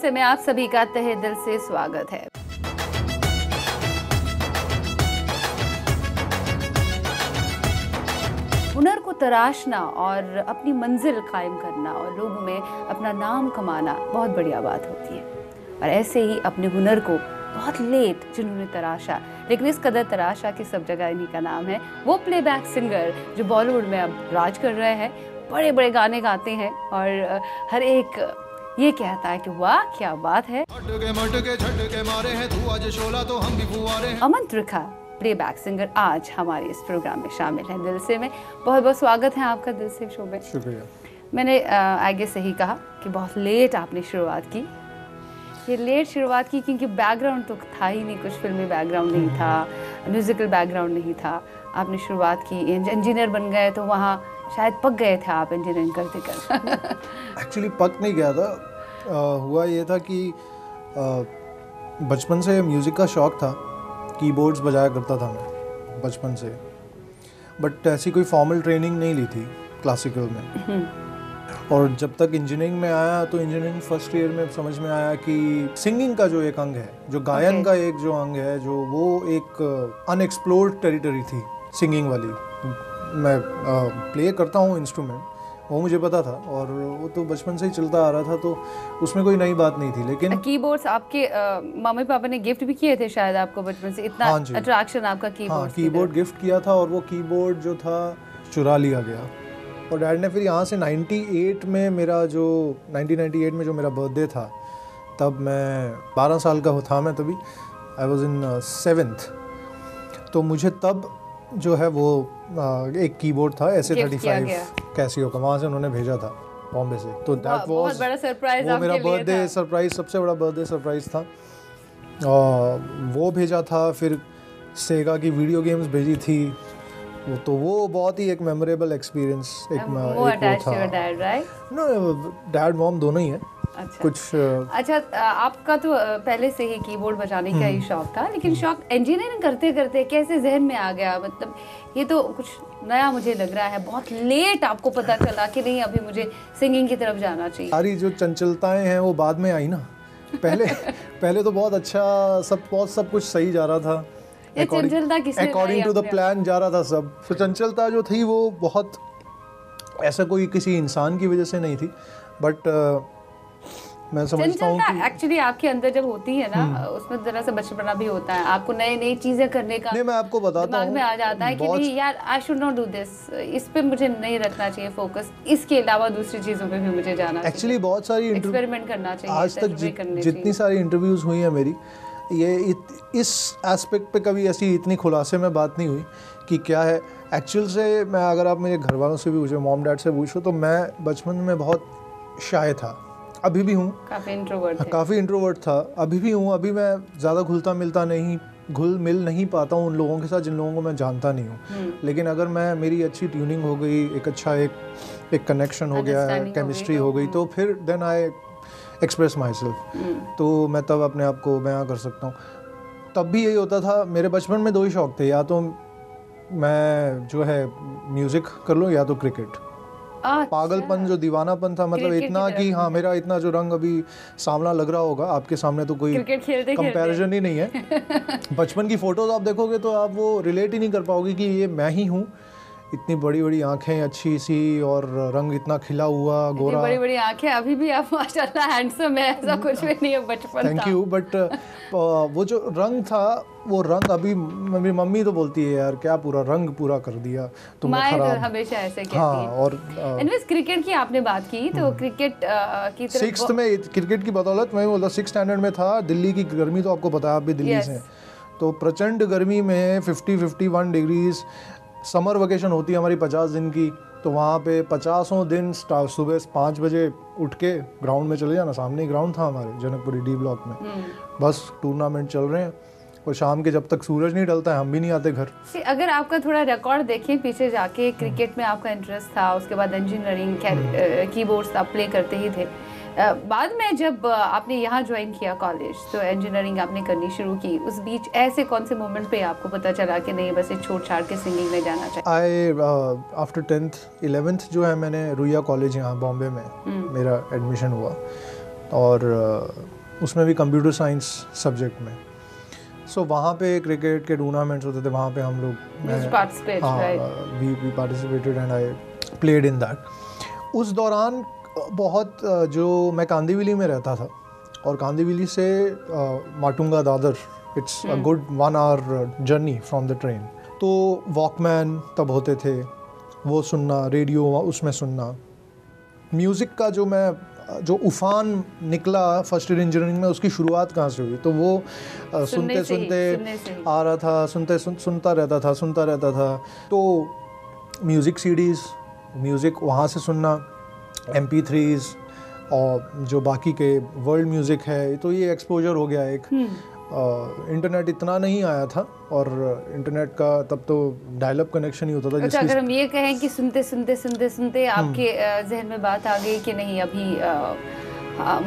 से में आप सभी का तहे दिल से स्वागत है। हुनर को तराशना और अपनी मंजिल कायम करना और लोगों में अपना नाम कमाना बहुत बढ़िया बात होती है। और ऐसे ही अपने हुनर को बहुत लेट जिन्होंने तराशा, लेकिन इस कदर तराशा कि सब जगह इन्हीं का नाम है, वो प्लेबैक सिंगर जो बॉलीवुड में अब राज कर रहे हैं, बड़े बड़े गाने गाते हैं और हर एक ये कहता है कि वाह क्या बात है। अमन त्रिखा प्लेबैक सिंगर आज हमारे इस प्रोग्राम में शामिल है। दिल से में बहुत बहुत स्वागत है आपका दिल से शो में। शुक्रिया। मैंने आगे से ही कहा कि बहुत लेट आपने शुरुआत की। ये लेट शुरुआत की क्योंकि बैकग्राउंड तो था ही नहीं, कुछ फिल्मी बैकग्राउंड नहीं था, म्यूजिकल बैकग्राउंड नहीं था। आपने शुरुआत की, इंजीनियर बन गए तो वहाँ शायद पक गए थे आप इंजीनियरिंग करते कर। एक्चुअली पक नहीं गया था, हुआ ये था कि बचपन से म्यूज़िक का शौक़ था, कीबोर्ड्स बजाया करता था मैं बचपन से, बट ऐसी कोई फॉर्मल ट्रेनिंग नहीं ली थी क्लासिकल में। और जब तक इंजीनियरिंग में आया तो इंजीनियरिंग फर्स्ट ईयर में समझ में आया कि सिंगिंग का जो एक अंग है, जो गायन का एक जो अंग है, जो वो एक अनएक्सप्लोर्ड टेरिटरी थी सिंगिंग वाली। मैं प्ले करता हूँ इंस्ट्रूमेंट, वो मुझे पता था और वो तो बचपन से ही चलता आ रहा था, तो उसमें कोई नई बात नहीं थी। लेकिन कीबोर्ड्स आपके मम्मी पापा ने गिफ्ट भी किए थे शायद आपको बचपन से, इतना अट्रैक्शन आपका कीबोर्ड। हाँ, कीबोर्ड गिफ्ट किया था और वो कीबोर्ड जो था चुरा लिया गया। और डैड ने फिर यहाँ से 1998 में जो मेरा बर्थडे था, तब मैं 12 साल का था मैं तभी, आई वॉज इन 7th। तो मुझे तब जो है वो एक कीबोर्ड था SA-35 कैसियो का, वहाँ से उन्होंने भेजा था बॉम्बे से। तो दैट वाज बड़ा सरप्राइज, वो मेरा बर्थडे सरप्राइज, सबसे बड़ा बर्थडे सरप्राइज था। वो भेजा था, फिर सेगा की वीडियो गेम्स भेजी थी, तो वो बहुत ही एक मेमोरेबल एक्सपीरियंस डैड मॉम दोनों ही है। अच्छा। कुछ अच्छा, आपका तो पहले से ही कीबोर्ड बजाने का ही शौक था, लेकिन शौक इंजीनियरिंग करते करते कैसे जहन में आ गया? मतलब ये तो कुछ नया मुझे लग रहा है, बहुत लेट आपको पता चला कि नहीं अभी मुझे सिंगिंग की तरफ जाना चाहिए। सारी जो चंचलताएं हैं वो बाद में आई ना। पहले तो बहुत अच्छा सब कुछ सही जा रहा था, अकॉर्डिंग टू द प्लान जा रहा था सब। तो चंचलता जो थी वो बहुत ऐसा कोई किसी इंसान की वजह से नहीं थी, बट मैं समझता हूँ कि एक्चुअली आपके अंदर जब होती है ना, उसमें जरा सा बचपना भी होता है, आपको नई चीजें करने का। नहीं, मैं आपको बताता हूँ, दिमाग में आ जाता है कि नहीं यार, I should not do this, इस पे मुझे नहीं रखना चाहिए फोकस, इसके अलावा दूसरी चीजों पे भी मुझे जाना चाहिए। एक्चुअली बहुत सारी एक्सपेरिमेंट करना चाहिए। आज तक जितनी सारी इंटरव्यूज हुई है मेरी, ये इस एस्पेक्ट पे कभी ऐसी इतनी खुलासे में बात नहीं हुई कि क्या है एक्चुअल से। मैं अगर आप मेरे घर वालों से भी पूछो, मॉम डैड से पूछो, तो मैं बचपन में बहुत शाय था, अभी भी हूँ। काफ़ी इंट्रोवर्ट था, अभी भी हूँ। अभी मैं ज़्यादा घुल मिल नहीं पाता हूँ उन लोगों के साथ जिन लोगों को मैं जानता नहीं हूँ। लेकिन अगर मेरी अच्छी ट्यूनिंग हो गई, एक अच्छा एक कनेक्शन हो गया, केमिस्ट्री हो गई, तो फिर then I express myself. तो मैं तब अपने आप को बयां कर सकता हूँ। तब भी यही होता था, मेरे बचपन में 2 ही शौक थे, या तो मैं जो है म्यूज़िक कर लूँ या तो क्रिकेट। पागलपन, जो दीवानापन था, मतलब इतना कि हाँ, मेरा इतना जो रंग अभी सांवला लग रहा होगा आपके सामने तो कोई कंपैरिजन ही नहीं है। बचपन की फोटोज आप देखोगे तो आप वो रिलेट ही नहीं कर पाओगे कि ये मैं ही हूँ। इतनी बड़ी बड़ी आंखें अच्छी सी और रंग इतना खिला हुआ, गोरा, बड़ी बड़ी आंखें, अभी भी आप माशाल्लाह हैंडसम है, ऐसा कुछ भी नहीं है बचपन। Thank you. बट वो जो रंग था, वो रंग अभी मेरी मम्मी तो बोलती है यार क्या रंग कर दिया तुमने, खराब। हमेशा ऐसे कहती हाँ, है। और क्रिकेट की आपने बात की, तो क्रिकेट की तरफ 6th में, क्रिकेट की बदौलत मैं बोला 6th स्टैंडर्ड में था। दिल्ली की गर्मी तो आपको पता है, आप भी दिल्ली से, तो प्रचंड गर्मी में 50-51 डिग्रीज समर वेकेशन होती है हमारी 50 दिन की, तो वहाँ पे 50 दिन सुबह 5 बजे उठ के ग्राउंड में चले जाना। सामने ही ग्राउंड था हमारे जनकपुरी D ब्लॉक में, बस टूर्नामेंट चल रहे हैं और शाम के जब तक सूरज नहीं ढलता है हम भी नहीं आते घर। अगर आपका थोड़ा रिकॉर्ड देखें पीछे जाके, क्रिकेट में आपका इंटरेस्ट था, उसके बाद इंजीनियरिंग, कीबोर्ड्स आप प्ले करते ही थे। बाद में जब आपने यहाँ ज्वाइन किया कॉलेज, तो इंजीनियरिंग आपने करनी शुरू की, उस बीच ऐसे कौन से मोमेंट पे आपको पता चला कि नहीं बस ये छोड़ छाड़ के सिंगिंग में जाना चाहिए? आफ्टर 10th 11th जो है, मैंने रुइया कॉलेज यहाँ बॉम्बे में मेरा एडमिशन हुआ, और उसमें भी कंप्यूटर साइंस सब्जेक्ट में। सो वहाँ पे क्रिकेट के टूर्नामेंट्स होते थे, वहाँ पे हम लोग we participated and I played in that. उस दौरान बहुत जो मैं कांदीवली में रहता था और कांदीवली से Matunga Dadar, it's a good 1 hour journey from the train. तो वॉकमैन तब होते थे, वो सुनना, रेडियो उसमें सुनना, म्यूज़िक का जो उफान निकला फर्स्ट ईयर इंजीनियरिंग में, उसकी शुरुआत कहाँ से हुई, तो वो सुनते आ रहा था, सुनता रहता था। तो म्यूज़िक सीडीज़, म्यूज़िक वहाँ से सुनना, MP3s और जो बाकी के वर्ल्ड म्यूज़िक है, तो ये एक्सपोजर हो गया एक। इंटरनेट इतना नहीं आया था और इंटरनेट का तब तो डायल अप कनेक्शन ही होता था। अच्छा, अगर हम ये कहें कि सुनते आपके जहन में बात आ गई कि नहीं अभी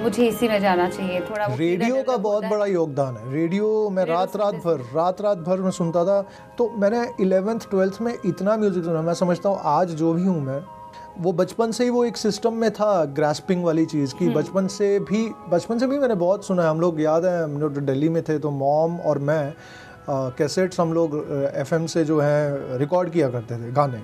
मुझे इसी में जाना चाहिए, थोड़ा रेडियो का बहुत बड़ा योगदान है। रेडियो में रात भर मैं सुनता था। तो मैंने 11th 12th में इतना म्यूज़िक सुना, मैं समझता हूँ आज जो भी हूँ मैं, वो बचपन से ही वो एक सिस्टम में था ग्रास्पिंग वाली चीज़ की। बचपन से भी मैंने बहुत सुना है। हम लोग, याद है, हम लोग दिल्ली में थे तो मॉम और मैं कैसेट्स हम लोग FM से जो है रिकॉर्ड किया करते थे गाने।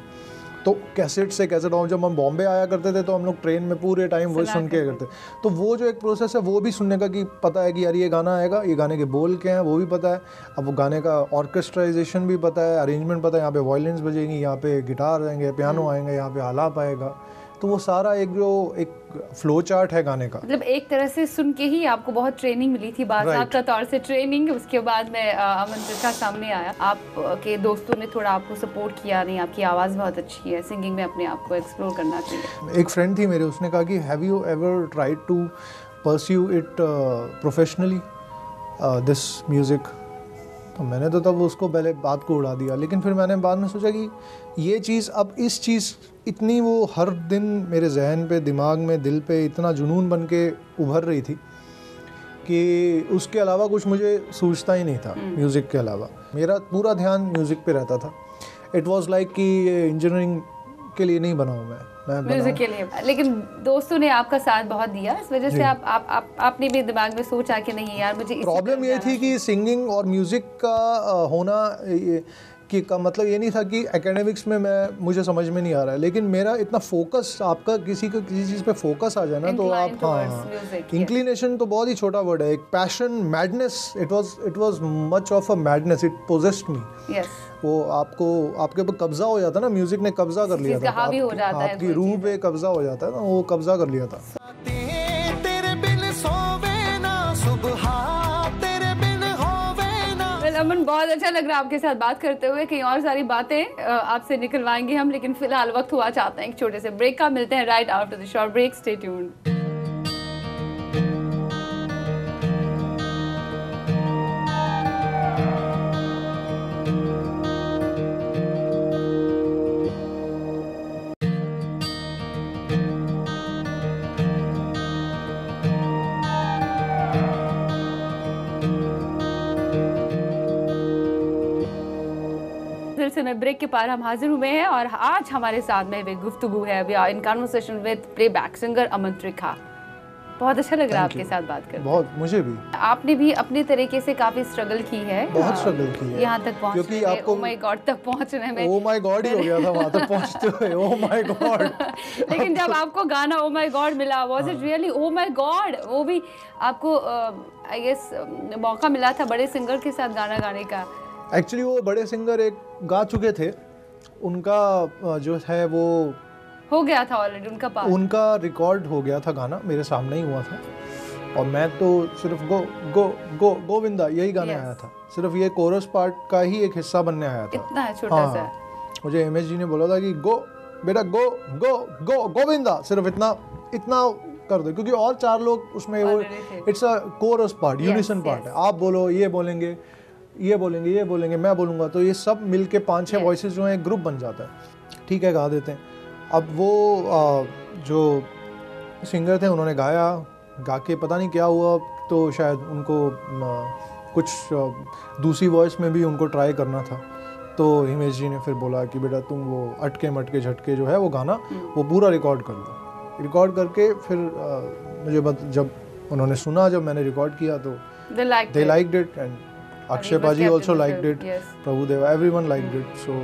तो कैसेट जब हम बॉम्बे आया करते थे तो हम लोग ट्रेन में पूरे टाइम वही सुन के करते। तो वो जो एक प्रोसेस है वो भी सुनने का, कि पता है कि यार ये गाना आएगा, ये गाने के बोल क्या हैं वो भी पता है, अब वो गाने का ऑर्केस्ट्राइजेशन भी पता है, अरेंजमेंट पता है, यहाँ पे वायलिन्स बजेंगी, यहाँ पे गिटार आएंगे, पियानो आएंगे, यहाँ पे आलाप आएगा। तो वो सारा एक फ्लो चार्ट है गाने का। मतलब एक तरह से सुन के ही आपको बहुत ट्रेनिंग मिली थी, बाकायदा तौर से ट्रेनिंग। उसके बाद में अमन का सामने आया, आपके दोस्तों ने थोड़ा आपको सपोर्ट किया, नहीं आपकी आवाज़ बहुत अच्छी है, सिंगिंग में अपने आप को एक्सप्लोर करना चाहिए। एक फ्रेंड थी मेरे, उसने कहा कि have you ever tried to pursue it professionally this music. तो मैंने तो तब उसको पहले बात को उड़ा दिया, लेकिन फिर मैंने बाद में सोचा कि ये चीज़, अब इस चीज़ इतनी वो हर दिन मेरे जहन पे, दिमाग में, दिल पे इतना जुनून बन के उभर रही थी कि उसके अलावा कुछ मुझे सूझता ही नहीं था। म्यूज़िक के अलावा मेरा पूरा ध्यान म्यूज़िक पे रहता था। इट वाज लाइक कि इंजीनियरिंग के लिए नहीं बना हूँ मैं म्यूजिक के लिए। लेकिन दोस्तों ने आपका साथ बहुत दिया, इस वजह से आपने भी दिमाग में सोचा कि नहीं यार मुझे। प्रॉब्लम ये थी कि सिंगिंग और म्यूज़िक का होना कि का मतलब ये नहीं था कि एकेडमिक्स में मुझे समझ में नहीं आ रहा है, लेकिन मेरा इतना फोकस, आपका किसी चीज़ पे फोकस आ जाए ना तो आप, हाँ, इंक्लिनेशन तो बहुत ही छोटा वर्ड है, एक passion, madness, it was much of a madness, it possessed me. वो आपके ऊपर कब्जा हो जाता ना, म्यूजिक ने कब्जा कर लिया था, आपकी रूह पे कब्जा हो जाता है ना, वो कब्जा कर लिया था। अमन, बहुत अच्छा लग रहा है आपके साथ बात करते हुए। कहीं और सारी बातें आपसे निकलवाएंगे हम, लेकिन फिलहाल वक्त हुआ चाहते हैं एक छोटे से ब्रेक का। मिलते हैं right after the short break, stay tuned. से मैं ब्रेक के पार हम हाजिर हुए हैं और आज हमारे साथ में वे गुफ्तगू है, we are in conversation with playback singer Aman Trikha. बहुत अच्छा लग रहा है आपके साथ बात करके। बहुत, मुझे भी। आपने भी अपने तरीके से काफी स्ट्रगल की है, बहुत स्ट्रगल की है यहाँ तक पहुँचने में, आपको, ओ माय गॉड तक पहुँचने में। ओ माय गॉड ही हो गया था वहाँ तक पहुँचते हुए, ओ माय गॉड। लेकिन जब आपको गाना ओ माय गॉड मिला, was it really oh my God? वो भी आपको आई गेस मौका मिला था बड़े सिंगर के साथ गाना गाने का। एक्चुअली वो बड़े सिंगर एक गा चुके थे, उनका जो है वो हो गया था ऑलरेडी, उनका रिकॉर्ड हो गया था, गाना मेरे सामने ही हुआ था और मैं तो सिर्फ गो गो गो गोविंदा यही गाने आया था, सिर्फ ये कोरस पार्ट का ही एक हिस्सा बनने आया था। इतना छोटा सा। मुझे एमएस जी ने बोला था कि गो बेटा गो गो गो गोविंदा, सिर्फ इतना कर दो, क्योंकि और 4 लोग उसमें वो, it's a coarse part, unison part है, आप बोलो, ये बोलेंगे, ये बोलेंगे, मैं बोलूँगा, तो ये सब मिलके 5-6 वॉइसेस जो हैं एक ग्रुप बन जाता है। ठीक है, गा देते हैं। अब वो जो सिंगर थे उन्होंने गा के पता नहीं क्या हुआ, तो शायद उनको कुछ दूसरी वॉइस में भी उनको ट्राई करना था, तो हिमेश जी ने फिर बोला कि बेटा तुम वो अटके मटके झटके जो है वो गाना वो पूरा रिकॉर्ड कर लो। रिकॉर्ड करके फिर मुझे जब उन्होंने सुना जब मैंने रिकॉर्ड किया तो They liked they it. liked it and Akshay it was Paji kept also in the liked film, it. yes. Prabhudeva, everyone liked it. So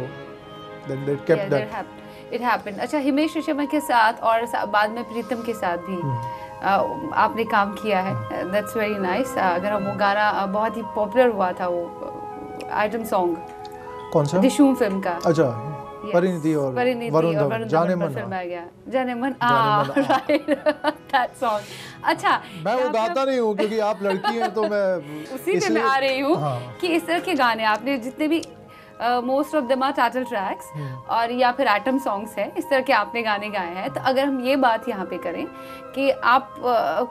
then they kept Yeah, that. it happened. अच्छा, हिमेश रेशमिया के साथ और बाद में प्रीतम के साथ भी आपने काम किया है. That's very nice. अगर हम वो गाना बहुत ही पॉपुलर हुआ था, वो आइटम सॉन्ग कौन सा? दिशूम फिल्म का. अच्छा, परिणीति और वरुण धवन, जाने मन फिल्माया गया. जाने मन राइट, दैट सॉन्ग. अच्छा, मैं वो गाता नहीं हूँ क्योंकि आप लड़की हैं तो मैं उसी में मैं आ रही हूँ कि इस तरह के गाने आपने जितने भी most of them are title tracks और या फिर आइटम सॉन्ग्स हैं, इस तरह के आपने गाने गाए हैं. तो अगर हम ये बात यहाँ पे करें कि आप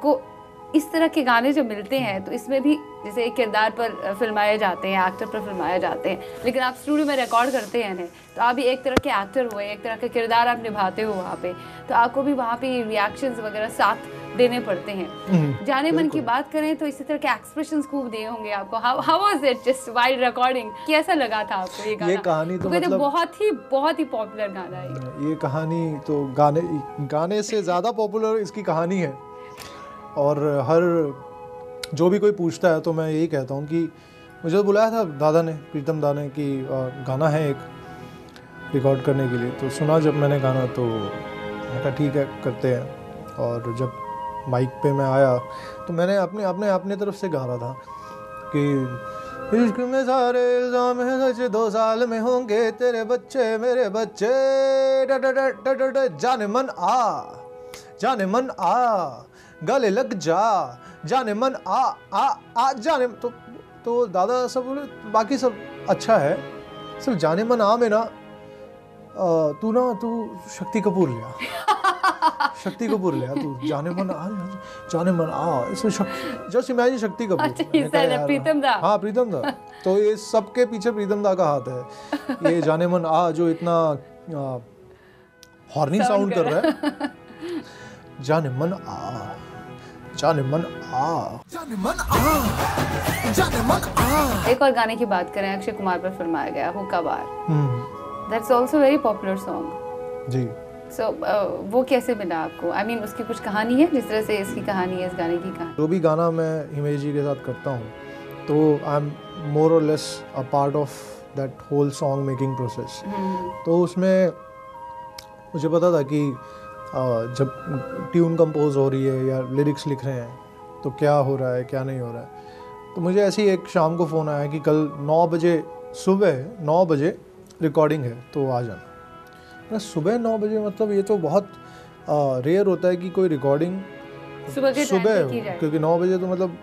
को इस तरह के गाने जो मिलते हैं, तो इसमें भी जैसे एक किरदार पर फिल्माए जाते हैं, एक्टर पर फिल्माए जाते हैं, लेकिन आप स्टूडियो में रिकॉर्ड करते हैं तो आप भी एक तरह के एक्टर हुए, एक तरह का किरदार आप निभाते हो वहाँ पे, तो आपको भी वहाँ पे रिएक्शंस वगैरह साथ देने पड़ते हैं. जाने मन की बात करें तो इसी तरह के एक्सप्रेशंस खूब दिए होंगे आपको. How was it just while recording? कैसा लगा था आपको ये गाना? ये कहानी तो मतलब बहुत ही पॉपुलर गाना है ये कहानी. तो गाने से ज़्यादा पॉपुलर इसकी कहानी है. और हर जो भी कोई पूछता है तो मैं यही कहता हूँ कि मुझे तो बुलाया था दादा ने, प्रीतम दा ने, कि गाना है एक रिकॉर्ड करने के लिए. तो सुना जब मैंने गाना तो मैं कहा ठीक है करते हैं. और जब माइक पे मैं आया तो मैंने अपने तरफ से गा रहा था कि इश्क में सारे इल्जाम हैं सच, 2 साल में होंगे तेरे बच्चे मेरे बच्चे, जाने मन आ गले लग जा, जाने मन आ जाने. तो दादा सब बोले बाकी सब अच्छा है, सिर्फ जाने मन आ में ना तू शक्ति कपूर लिया. शक्ति कपूर लिया तू, जाने मन आ इसमें जस्ट इमेजिन शक्ति कपूर. अच्छा, प्रीतम दा. हाँ, प्रीतम दा. तो ये सबके पीछे प्रीतम दा का हाथ है. ये जाने मन आ जो इतना हॉर्नी साउंड कर रहा है. जाने मन आ, जाने मन आ, जाने मन आ, जाने मन आ. एक और गाने की बात करें, अक्षय कुमार पर फिल्माया गया hookah bar. That's also very popular song जी. So, वो कैसे मिला आपको? I mean, उसकी कुछ कहानी है जिस तरह से इसकी कहानी है, इस गाने की कहानी? जो भी गाना मैं हिमेश जी के साथ करता हूँ तो आई एम मोर और less a part of that whole song making process. तो उसमें मुझे पता था कि जब ट्यून कंपोज हो रही है या लिरिक्स लिख रहे हैं तो क्या हो रहा है क्या नहीं हो रहा है. तो मुझे ऐसे ही एक शाम को फ़ोन आया कि कल 9 बजे सुबह 9 बजे रिकॉर्डिंग है तो आ जाना. सुबह 9 बजे मतलब ये तो बहुत रेयर होता है कि कोई रिकॉर्डिंग सुबह हो, क्योंकि 9 बजे तो मतलब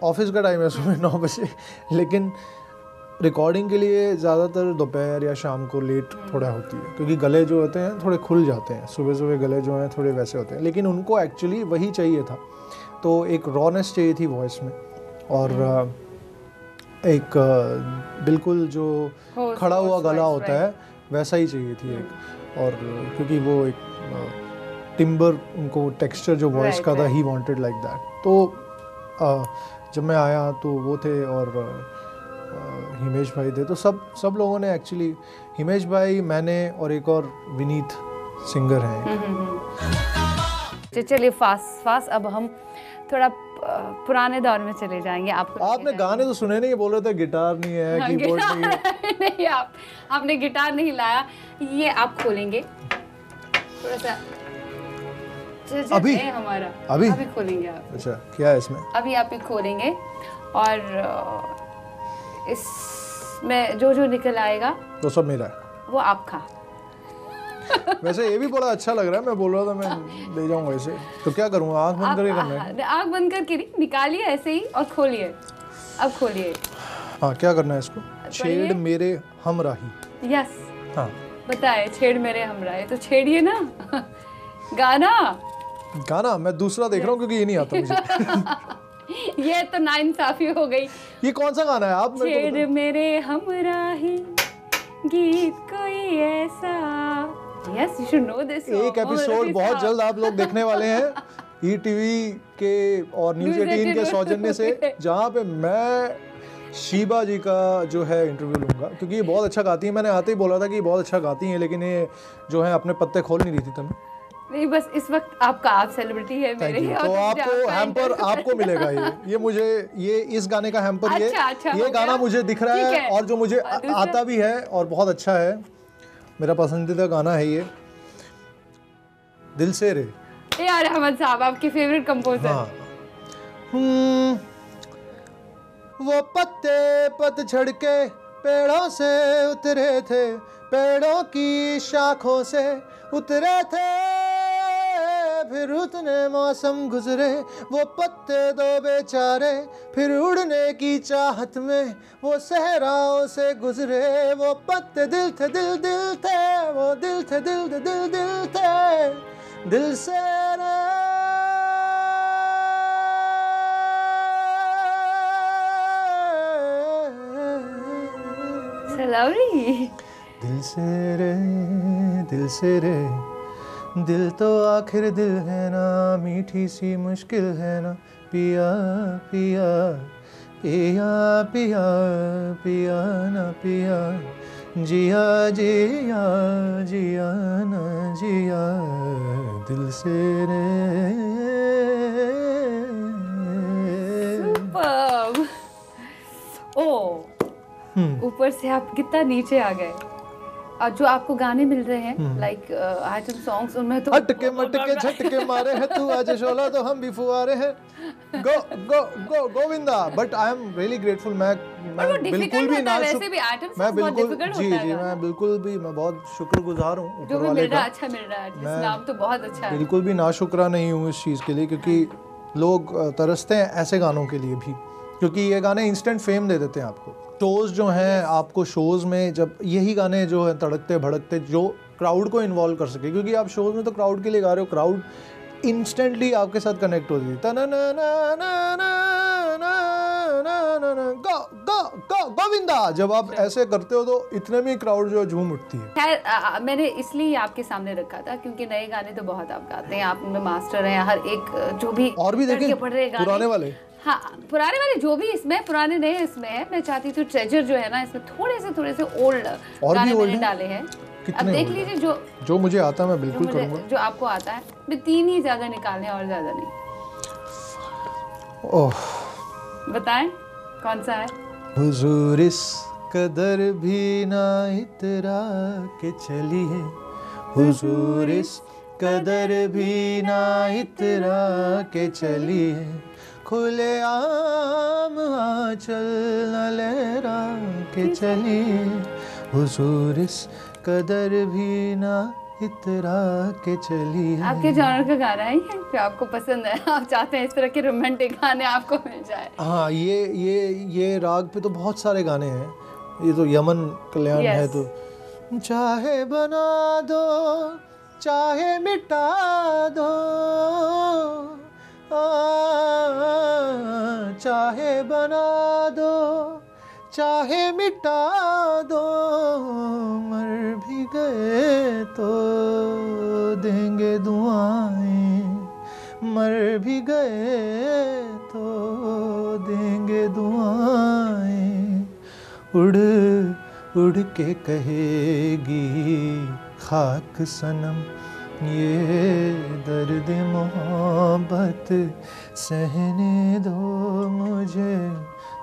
ऑफिस का टाइम है सुबह 9 बजे. लेकिन रिकॉर्डिंग के लिए ज़्यादातर दोपहर या शाम को लेट थोड़ा होती है, क्योंकि गले जो होते हैं थोड़े खुल जाते हैं. सुबह गले जो हैं थोड़े वैसे होते हैं, लेकिन उनको एक्चुअली वही चाहिए था. तो एक रॉनेस चाहिए थी वॉइस में, और एक बिल्कुल जो खड़ा हुआ गला होता है वैसा ही चाहिए थी एक. और क्योंकि वो एक टिम्बर उनको टेक्सचर जो वॉइस का था, ही वांटेड लाइक दैट. तो जब मैं आया तो वो थे और हिमेश भाई थे. तो सब लोगों ने एक्चुअली, हिमेश भाई, मैंने और एक और विनीत सिंगर हैं. चलिए फास्ट अब हम थोड़ा पुराने दौर में चले जाएंगे. आपने गाने तो सुने नहीं, बोल रहे थे गिटार नहीं है, कीबोर्ड नहीं है. नहीं, आपने गिटार नहीं लाया. ये आप खोलेंगे थोड़ा सा अभी हमारा अभी खोलेंगे आप. अच्छा, क्या है इसमें? अभी आप ये खोलेंगे और इसमें जो निकल आएगा तो सब मेरा है, वो आपका. वैसे ये भी बड़ा अच्छा लग रहा है. मैं बोल रहा था मैं ले जाऊंगा इसे. तो क्या करूँगा? आँख बंद करके करना है? आँख बंद करके नहीं, निकालिए ऐसे ही और खोलिए. अब खोलिए. हाँ, क्या करना है इसको? छेड़ मेरे हमराही. यस. हाँ, बताए. छेड़ मेरे हमराही, तो छेड़िए ना. गाना मैं दूसरा देख रहा हूँ क्योंकि ये नहीं आता मुझे. ये तो नाइंसाफी हो गई. ये कौन सा गाना है? आप छेड़ मेरे हमराही गीत कोई ऐसा. Yes, you should know this song. एक एपिसोड बहुत जल्द आप लोग देखने वाले हैं ईटीवी के और न्यूज़ 18 के सौजन्य से, जहाँ पे मैं शीबा जी का जो है इंटरव्यू लूँगा, क्योंकि ये बहुत अच्छा गाती है. मैंने आते ही बोला था कि ये बहुत अच्छा गाती हैं, लेकिन ये जो है अपने पत्ते खोल नहीं रही थी. तब नहीं, बस इस वक्त आपका, आप सेलिब्रिटी है मेरे, थैंक यू। और तो मुझे आपको आपका हैम्पर इंटरव्यू आपको मिलेगा ये मुझे, ये इस गाने का हैम्पर, अच्छा, ये हो गाना गया? मुझे दिख रहा ठीक है है। और जो मुझे और दूसरा? आता भी है और बहुत अच्छा है, मेरा पसंदीदा गाना है ये, दिल से रे। यार अहमद साहब आपके फेवरेट कंपोजर। हाँ। वो पत्ते पतझड़ के पेड़ों से उतरे थे, पेड़ों की शाखों से उतरे थे, फिर उतने मौसम गुजरे, वो पत्ते दो बेचारे, फिर उड़ने की चाहत में वो सहराओं से गुजरे, वो पत्ते दिल थे, दिल दिल थे, वो दिल थे, दिल दिल दिल दिल थे, दिल से रे। सलावरी। दिल से रे, दिल से रे, दिल तो आखिर दिल है ना, मीठी सी मुश्किल है ना, पिया पिया पिया पिया पिया ना पिया, जिया जिया जिया ना जिया, दिल से रे। सुपर्ब। ओ, ऊपर से आप कितना नीचे आ गए। और जो आपको गाने मिल रहे हैं लाइक आइटम सॉन्ग्स, उनमें तो हटके मटके झटके मारे हैं, तू आज शोला तो हम भी फुआरे हैं, go go go Govinda. But I am really grateful. मैं बिल्कुल भी ना, वैसे भी आइटम मैं सॉन्ग्स बहुत बिल्कुल डिफिकल्ट जी होता है जी गाना। मैं बिल्कुल भी, मैं बहुत शुक्रगुजार हूँ जो ऊपर भी वाले मिल रहा का। है अच्छा मिल रहा है, मैं नाम तो बहुत अच्छा है। बिल्कुल भी नाशुक्रा नहीं हूँ इस चीज़ के लिए, क्योंकि लोग तरसते हैं ऐसे गानों के लिए भी, क्योंकि ये गाने इंस्टेंट फेम दे देते हैं आपको। शोज़ जो हैं, आपको शोज़ में जब यही गाने जो है तड़कते भड़कते, जो क्राउड को इन्वॉल्व कर सके, क्योंकि आप शोज़ में तो क्राउड के लिए गा रहे हो, क्राउड इंस्टेंटली आपके साथ कनेक्ट होती है। गोविंदा, जब आप ऐसे करते हो तो इतने में क्राउड जो झूम उठती है। खैर मैंने इसलिए आपके सामने रखा था क्योंकि नए गाने तो बहुत आप गाते हैं, आप उनमें मास्टर हैं। हर एक जो भी और भी देखें पढ़ रहे गाने, पुराने वाले, हाँ पुराने वाले जो भी इसमें, पुराने नए इसमें है। मैं चाहती थी ट्रेजर जो है ना, इसमें थोड़े से ओल्ड गाने मैंने डाले हैं। अब देख लीजिए जो मुझे आता है मैं बिल्कुल करूंगा। जो आपको आता है, मैं 3 ही ज्यादा निकालने और ज्यादा नहीं। ओह, बताएं कौन सा है? हुजूर इस कदर भी ना इतरा के चली है, हुजूर इस कदर भी ना इतरा के चली है, खुले आम आंचल न लहरा के चली है, हुजूर इस कदर भी ना इतरा के चली है। आपके जॉनर का गाना है ये जो आपको पसंद है, आप चाहते हैं इस तरह के रोमांटिक गाने आपको मिल जाए? हाँ, ये राग पे तो बहुत सारे गाने हैं। ये तो यमन कल्याण है, तो चाहे बना दो चाहे मिटा दो, चाहे बना दो चाहे मिटा दो, मर भी गए तो देंगे दुआएं, मर भी गए तो देंगे दुआएं, उड़ उड़ के कहेगी खाक सनम ये दर्द मोहब्बत, सहने दो मुझे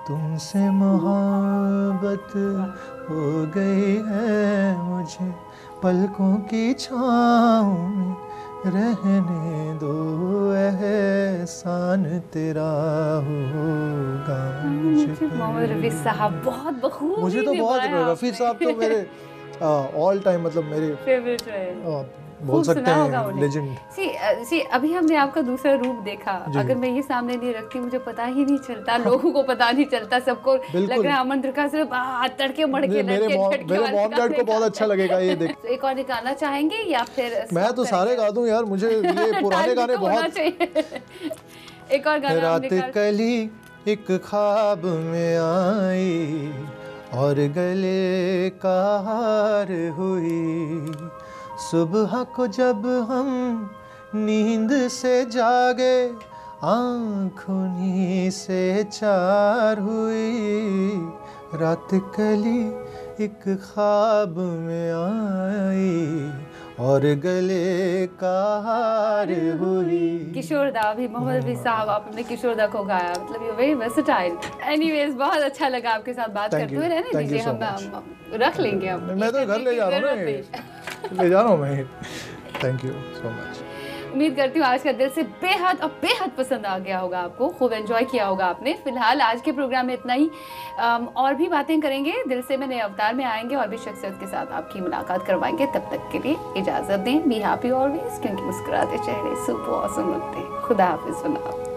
तुमसे मोहब्बत हो गई है, मुझे पलकों की छाँव में रहने दो, एहसान तेरा होगा मुझ पे। मोहम्मद रफ़ी साहब बहुत बखूबी मुझे तो बहुत, रफ़ी साहब तो मेरे ऑल टाइम, मतलब मेरे फेवरेट रहे, बोल सकते हैं लेजेंड। सी अभी हमने आपका दूसरा रूप देखा। अगर मैं ये सामने नहीं रखती मुझे पता ही नहीं चलता, लोगों को पता नहीं चलता, सबको लग रहा है अमन त्रिखा सिर्फ तड़के मड़के मेरे मॉम डैड को बहुत अच्छा लगेगा ये देख। एक और निकालना चाहेंगे या फिर? मैं तो सारे गा दूं यार, मुझे ये पुराने गाने बहुत। एक और गाना रात कली एक ख्वाब में आई और गले का हार हुई, सुबह को जब हम नींद से जागे आँख उन्हीं से चार हुई, रात कली एक ख्वाब में आई और गले का हार हुई। किशोर दा भी, मोहम्मद रफी साहब, आपने किशोर दा को गाया, मतलब यू वेरी वर्सेटाइल। एनीवेज बहुत अच्छा लगा आपके साथ बात करते हुए। रहने दीजिए, हम रख लेंगे। हम मैं तो घर ले जा रहा हूँ ना, ले जा रहा हूँ मैं। Thank you so much. उम्मीद करती हूँ आज का दिल से बेहद और बेहद पसंद आ गया होगा आपको, खूब एंजॉय किया होगा आपने। फिलहाल आज के प्रोग्राम में इतना ही। और भी बातें करेंगे, दिल से में नए अवतार में आएंगे और भी शख्सियत के साथ आपकी मुलाकात करवाएंगे। तब तक के लिए इजाज़त दें। बी हैप्पी ऑलवेज, क्योंकि मुस्कुराते चेहरे सुपर ऑसम लगते हैं। खुदा हाफिज़।